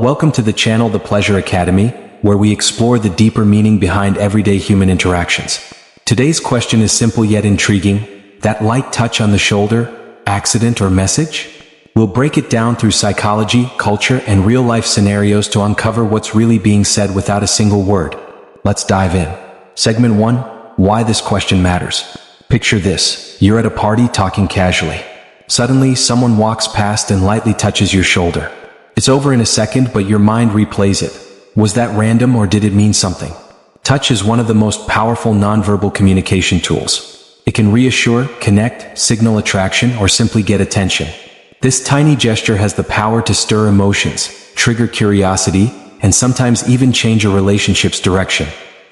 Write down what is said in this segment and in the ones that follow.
Welcome to the channel The Pleasure Academy, where we explore the deeper meaning behind everyday human interactions. Today's question is simple yet intriguing. That light touch on the shoulder, accident or message? We'll break it down through psychology, culture, and real-life scenarios to uncover what's really being said without a single word. Let's dive in. Segment 1. Why this question matters. Picture this. You're at a party talking casually. Suddenly, someone walks past and lightly touches your shoulder. It's over in a second, but your mind replays it. Was that random or did it mean something? Touch is one of the most powerful nonverbal communication tools. It can reassure, connect, signal attraction, or simply get attention. This tiny gesture has the power to stir emotions, trigger curiosity, and sometimes even change a relationship's direction.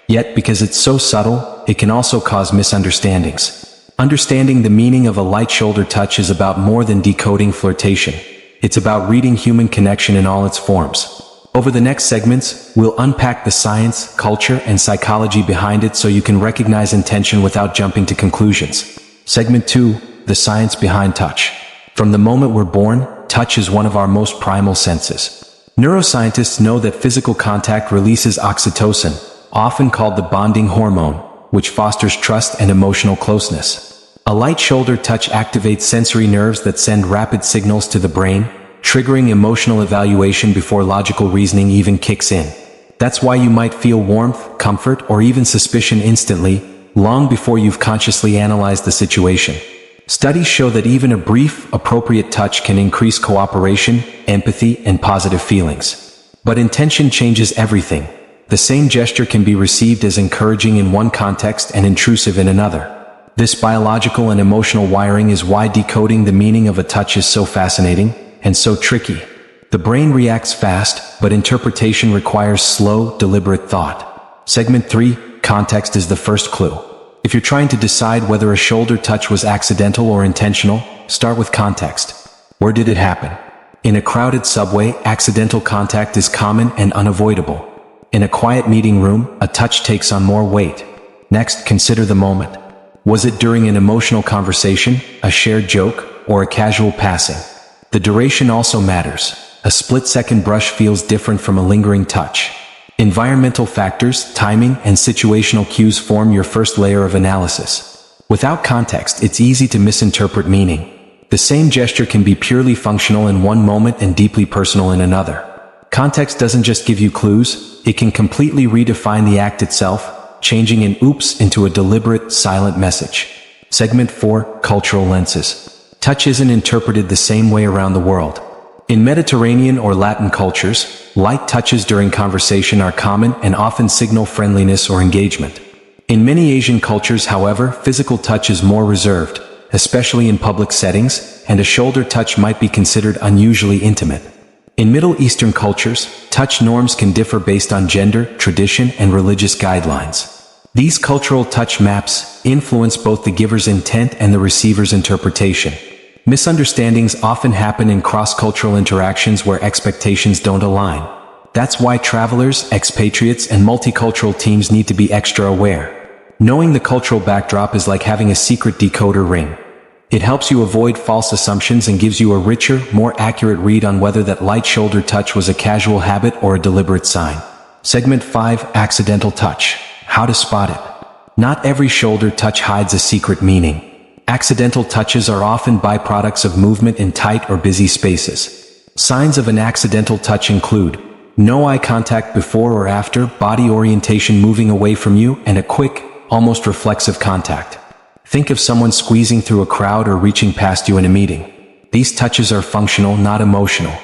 Yet, because it's so subtle, it can also cause misunderstandings. Understanding the meaning of a light shoulder touch is about more than decoding flirtation. It's about reading human connection in all its forms. Over the next segments, we'll unpack the science, culture, and psychology behind it so you can recognize intention without jumping to conclusions. Segment 2. The science behind touch. From the moment we're born, touch is one of our most primal senses. Neuroscientists know that physical contact releases oxytocin, often called the bonding hormone, which fosters trust and emotional closeness. A light shoulder touch activates sensory nerves that send rapid signals to the brain, triggering emotional evaluation before logical reasoning even kicks in. That's why you might feel warmth, comfort, or even suspicion instantly, long before you've consciously analyzed the situation. Studies show that even a brief, appropriate touch can increase cooperation, empathy, and positive feelings. But intention changes everything. The same gesture can be received as encouraging in one context and intrusive in another. This biological and emotional wiring is why decoding the meaning of a touch is so fascinating and so tricky. The brain reacts fast, but interpretation requires slow, deliberate thought. Segment 3. Context is the first clue. If you're trying to decide whether a shoulder touch was accidental or intentional, start with context. Where did it happen? In a crowded subway, accidental contact is common and unavoidable. In a quiet meeting room, a touch takes on more weight. Next, consider the moment. Was it during an emotional conversation, a shared joke, or a casual passing? The duration also matters. A split-second brush feels different from a lingering touch. Environmental factors, timing, and situational cues form your first layer of analysis. Without context, it's easy to misinterpret meaning. The same gesture can be purely functional in one moment and deeply personal in another. Context doesn't just give you clues, it can completely redefine the act itself, changing an oops into a deliberate, silent message. Segment 4. Cultural lenses. Touch isn't interpreted the same way around the world. In Mediterranean or Latin cultures, light touches during conversation are common and often signal friendliness or engagement. In many Asian cultures, however, physical touch is more reserved, especially in public settings, and a shoulder touch might be considered unusually intimate. In Middle Eastern cultures, touch norms can differ based on gender, tradition, and religious guidelines. These cultural touch maps influence both the giver's intent and the receiver's interpretation. Misunderstandings often happen in cross-cultural interactions where expectations don't align. That's why travelers, expatriates, and multicultural teams need to be extra aware. Knowing the cultural backdrop is like having a secret decoder ring. It helps you avoid false assumptions and gives you a richer, more accurate read on whether that light shoulder touch was a casual habit or a deliberate sign. Segment 5. Accidental touch. How to spot it. Not every shoulder touch hides a secret meaning. Accidental touches are often byproducts of movement in tight or busy spaces. Signs of an accidental touch include no eye contact before or after, body orientation moving away from you, and a quick, almost reflexive contact. Think of someone squeezing through a crowd or reaching past you in a meeting. These touches are functional, not emotional.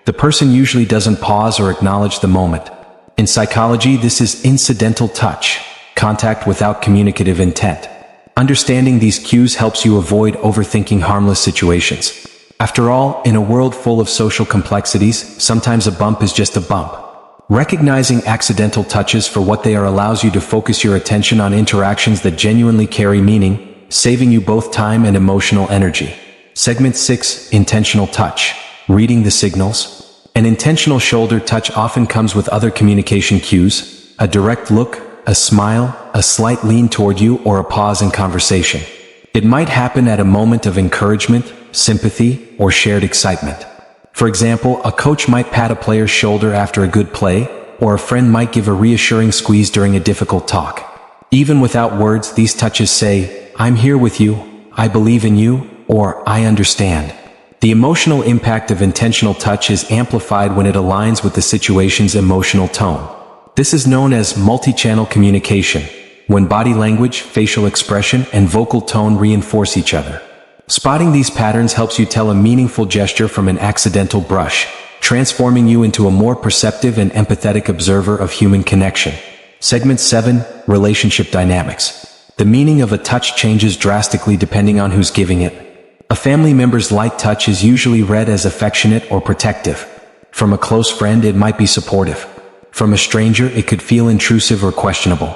The person usually doesn't pause or acknowledge the moment. In psychology, this is incidental touch, contact without communicative intent. Understanding these cues helps you avoid overthinking harmless situations. After all, in a world full of social complexities, sometimes a bump is just a bump. Recognizing accidental touches for what they are allows you to focus your attention on interactions that genuinely carry meaning, saving you both time and emotional energy. Segment 6. Intentional touch. Reading the signals. An intentional shoulder touch often comes with other communication cues, a direct look, a smile, a slight lean toward you, or a pause in conversation. It might happen at a moment of encouragement, sympathy, or shared excitement. For example, a coach might pat a player's shoulder after a good play, or a friend might give a reassuring squeeze during a difficult talk. Even without words, these touches say, "I'm here with you," "I believe in you," or "I understand." The emotional impact of intentional touch is amplified when it aligns with the situation's emotional tone. This is known as multi-channel communication, when body language, facial expression, and vocal tone reinforce each other. Spotting these patterns helps you tell a meaningful gesture from an accidental brush, transforming you into a more perceptive and empathetic observer of human connection. Segment 7. Relationship Dynamics. The meaning of a touch changes drastically depending on who's giving it. A family member's light touch is usually read as affectionate or protective. From a close friend, it might be supportive. From a stranger, it could feel intrusive or questionable.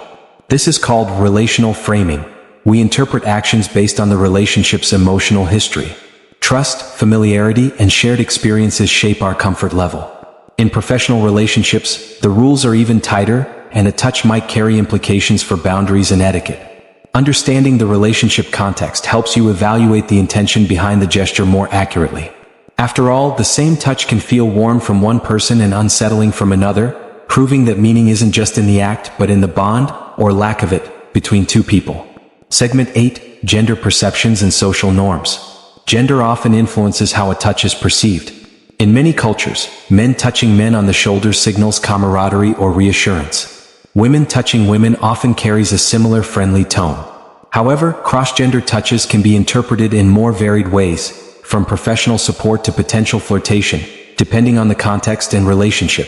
This is called relational framing. We interpret actions based on the relationship's emotional history. Trust, familiarity, and shared experiences shape our comfort level. In professional relationships, the rules are even tighter, and a touch might carry implications for boundaries and etiquette. Understanding the relationship context helps you evaluate the intention behind the gesture more accurately. After all, the same touch can feel warm from one person and unsettling from another, proving that meaning isn't just in the act, but in the bond, or lack of it, between two people. Segment 8. Gender Perceptions and Social Norms. Gender often influences how a touch is perceived. In many cultures, men touching men on the shoulder signals camaraderie or reassurance. Women touching women often carries a similar friendly tone. However, cross-gender touches can be interpreted in more varied ways, from professional support to potential flirtation, depending on the context and relationship.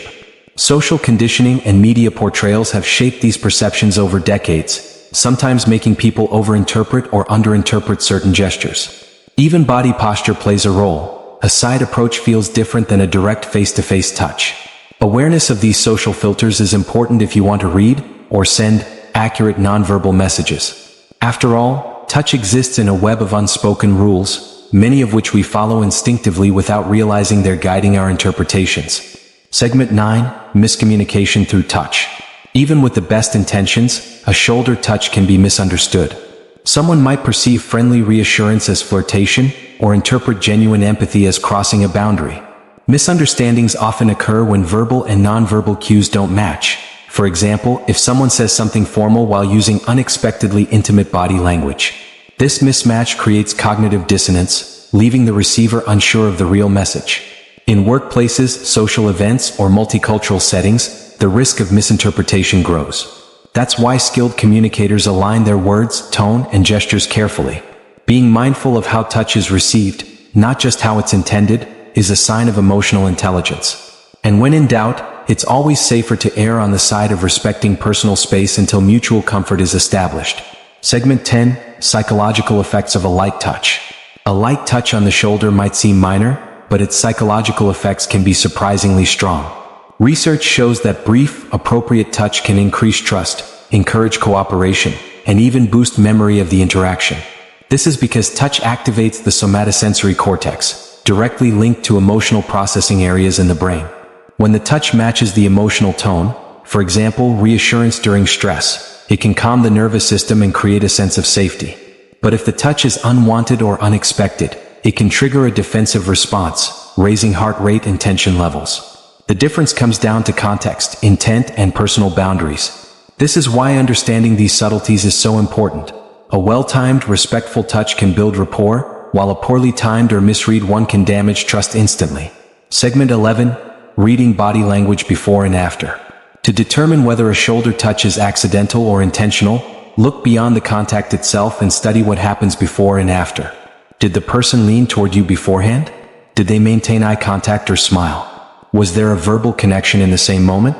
Social conditioning and media portrayals have shaped these perceptions over decades, sometimes making people overinterpret or underinterpret certain gestures. Even body posture plays a role. A side approach feels different than a direct face-to-face touch. Awareness of these social filters is important if you want to read or send accurate nonverbal messages. After all, touch exists in a web of unspoken rules, many of which we follow instinctively without realizing they're guiding our interpretations. Segment 9. Miscommunication through touch. Even with the best intentions, a shoulder touch can be misunderstood. Someone might perceive friendly reassurance as flirtation or interpret genuine empathy as crossing a boundary. Misunderstandings often occur when verbal and nonverbal cues don't match. For example, if someone says something formal while using unexpectedly intimate body language. This mismatch creates cognitive dissonance, leaving the receiver unsure of the real message. In workplaces, social events, or multicultural settings, the risk of misinterpretation grows. That's why skilled communicators align their words, tone, and gestures carefully. Being mindful of how touch is received, not just how it's intended, is a sign of emotional intelligence. And when in doubt, it's always safer to err on the side of respecting personal space until mutual comfort is established. Segment 10. Psychological Effects of a Light Touch. A light touch on the shoulder might seem minor, but its psychological effects can be surprisingly strong. Research shows that brief, appropriate touch can increase trust, encourage cooperation, and even boost memory of the interaction. This is because touch activates the somatosensory cortex, directly linked to emotional processing areas in the brain. When the touch matches the emotional tone, for example, reassurance during stress, it can calm the nervous system and create a sense of safety. But if the touch is unwanted or unexpected, it can trigger a defensive response, raising heart rate and tension levels. The difference comes down to context, intent, and personal boundaries. This is why understanding these subtleties is so important. A well-timed, respectful touch can build rapport, while a poorly timed or misread one can damage trust instantly. Segment 11. Reading body language before and after. To determine whether a shoulder touch is accidental or intentional, look beyond the contact itself and study what happens before and after. Did the person lean toward you beforehand? Did they maintain eye contact or smile? Was there a verbal connection in the same moment?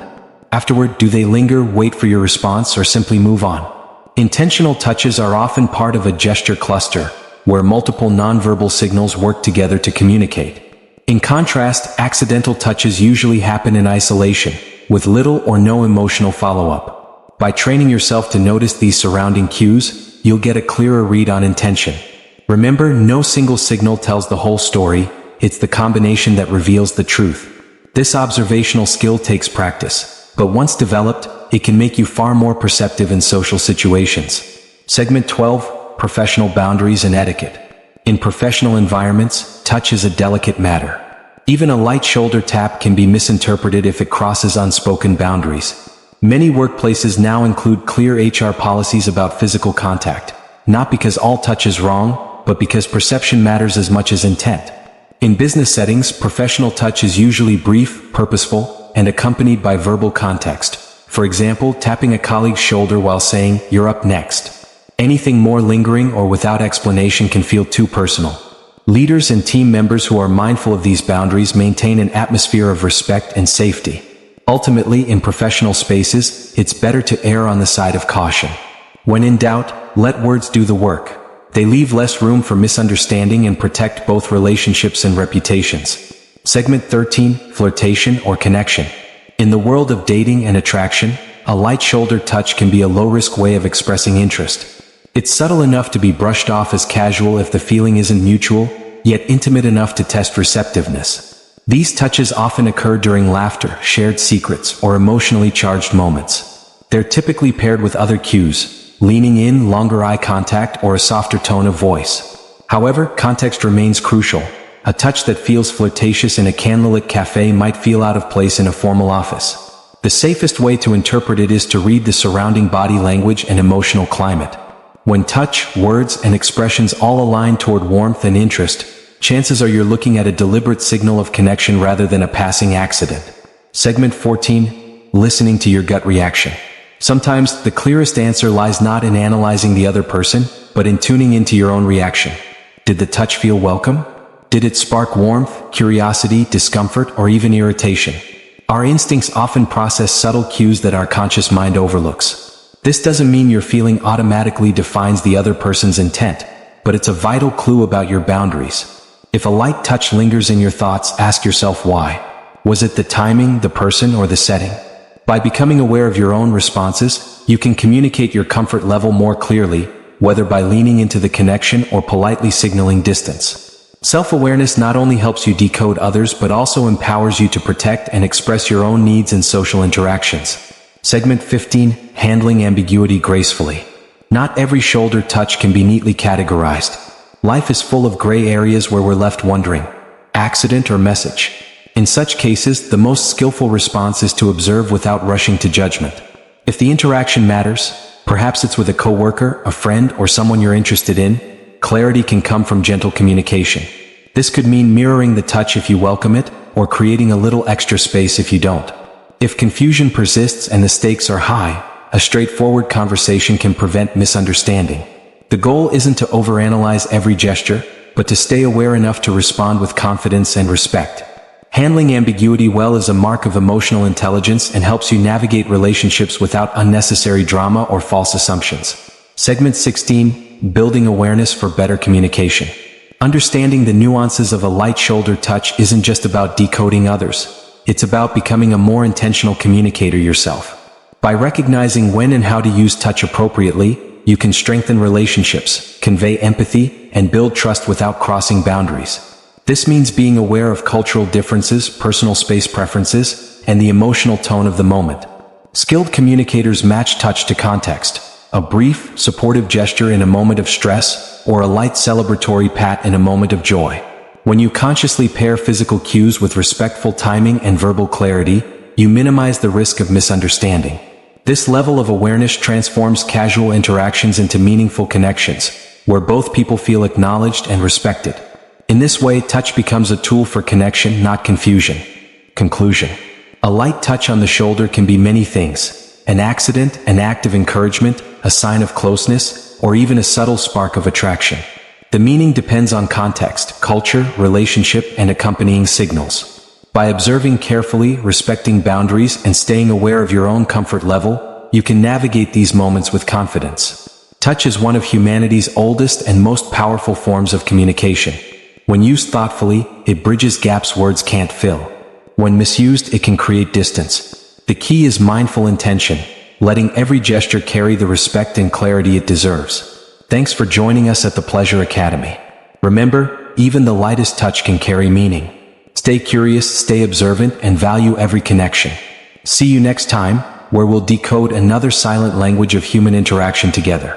Afterward, do they linger, wait for your response, or simply move on? Intentional touches are often part of a gesture cluster, where multiple nonverbal signals work together to communicate. In contrast, accidental touches usually happen in isolation, with little or no emotional follow-up. By training yourself to notice these surrounding cues, you'll get a clearer read on intention. Remember, no single signal tells the whole story, it's the combination that reveals the truth. This observational skill takes practice, but once developed, it can make you far more perceptive in social situations. Segment 12. Professional Boundaries and Etiquette. In professional environments, touch is a delicate matter. Even a light shoulder tap can be misinterpreted if it crosses unspoken boundaries. Many workplaces now include clear HR policies about physical contact, not because all touch is wrong, but because perception matters as much as intent. In business settings, professional touch is usually brief, purposeful, and accompanied by verbal context. For example, tapping a colleague's shoulder while saying, "You're up next." Anything more lingering or without explanation can feel too personal. Leaders and team members who are mindful of these boundaries maintain an atmosphere of respect and safety. Ultimately, in professional spaces, it's better to err on the side of caution. When in doubt, let words do the work. They leave less room for misunderstanding and protect both relationships and reputations. Segment 13, Flirtation or Connection. In the world of dating and attraction, a light shoulder touch can be a low-risk way of expressing interest. It's subtle enough to be brushed off as casual if the feeling isn't mutual, yet intimate enough to test receptiveness. These touches often occur during laughter, shared secrets, or emotionally charged moments. They're typically paired with other cues, leaning in, longer eye contact, or a softer tone of voice. However, context remains crucial. A touch that feels flirtatious in a candlelit cafe might feel out of place in a formal office. The safest way to interpret it is to read the surrounding body language and emotional climate. When touch, words, and expressions all align toward warmth and interest, chances are you're looking at a deliberate signal of connection rather than a passing accident. Segment 14, Listening to your gut reaction. Sometimes, the clearest answer lies not in analyzing the other person, but in tuning into your own reaction. Did the touch feel welcome? Did it spark warmth, curiosity, discomfort, or even irritation? Our instincts often process subtle cues that our conscious mind overlooks. This doesn't mean your feeling automatically defines the other person's intent, but it's a vital clue about your boundaries. If a light touch lingers in your thoughts, ask yourself why. Was it the timing, the person, or the setting? By becoming aware of your own responses, you can communicate your comfort level more clearly, whether by leaning into the connection or politely signaling distance. Self-awareness not only helps you decode others but also empowers you to protect and express your own needs in social interactions. Segment 15, Handling ambiguity gracefully. Not every shoulder touch can be neatly categorized. Life is full of gray areas where we're left wondering, accident or message. In such cases, the most skillful response is to observe without rushing to judgment. If the interaction matters, perhaps it's with a coworker, a friend, or someone you're interested in, clarity can come from gentle communication. This could mean mirroring the touch if you welcome it, or creating a little extra space if you don't. If confusion persists and the stakes are high, a straightforward conversation can prevent misunderstanding. The goal isn't to overanalyze every gesture, but to stay aware enough to respond with confidence and respect. Handling ambiguity well is a mark of emotional intelligence and helps you navigate relationships without unnecessary drama or false assumptions. Segment 16, Building awareness for better communication. Understanding the nuances of a light shoulder touch isn't just about decoding others. It's about becoming a more intentional communicator yourself. By recognizing when and how to use touch appropriately, you can strengthen relationships, convey empathy, and build trust without crossing boundaries. This means being aware of cultural differences, personal space preferences, and the emotional tone of the moment. Skilled communicators match touch to context. A brief, supportive gesture in a moment of stress, or a light celebratory pat in a moment of joy. When you consciously pair physical cues with respectful timing and verbal clarity, you minimize the risk of misunderstanding. This level of awareness transforms casual interactions into meaningful connections, where both people feel acknowledged and respected. In this way, touch becomes a tool for connection, not confusion. Conclusion. A light touch on the shoulder can be many things. An accident, an act of encouragement, a sign of closeness, or even a subtle spark of attraction. The meaning depends on context, culture, relationship, and accompanying signals. By observing carefully, respecting boundaries, and staying aware of your own comfort level, you can navigate these moments with confidence. Touch is one of humanity's oldest and most powerful forms of communication. When used thoughtfully, it bridges gaps words can't fill. When misused, it can create distance. The key is mindful intention, letting every gesture carry the respect and clarity it deserves. Thanks for joining us at the Pleasure Academy. Remember, even the lightest touch can carry meaning. Stay curious, stay observant, and value every connection. See you next time, where we'll decode another silent language of human interaction together.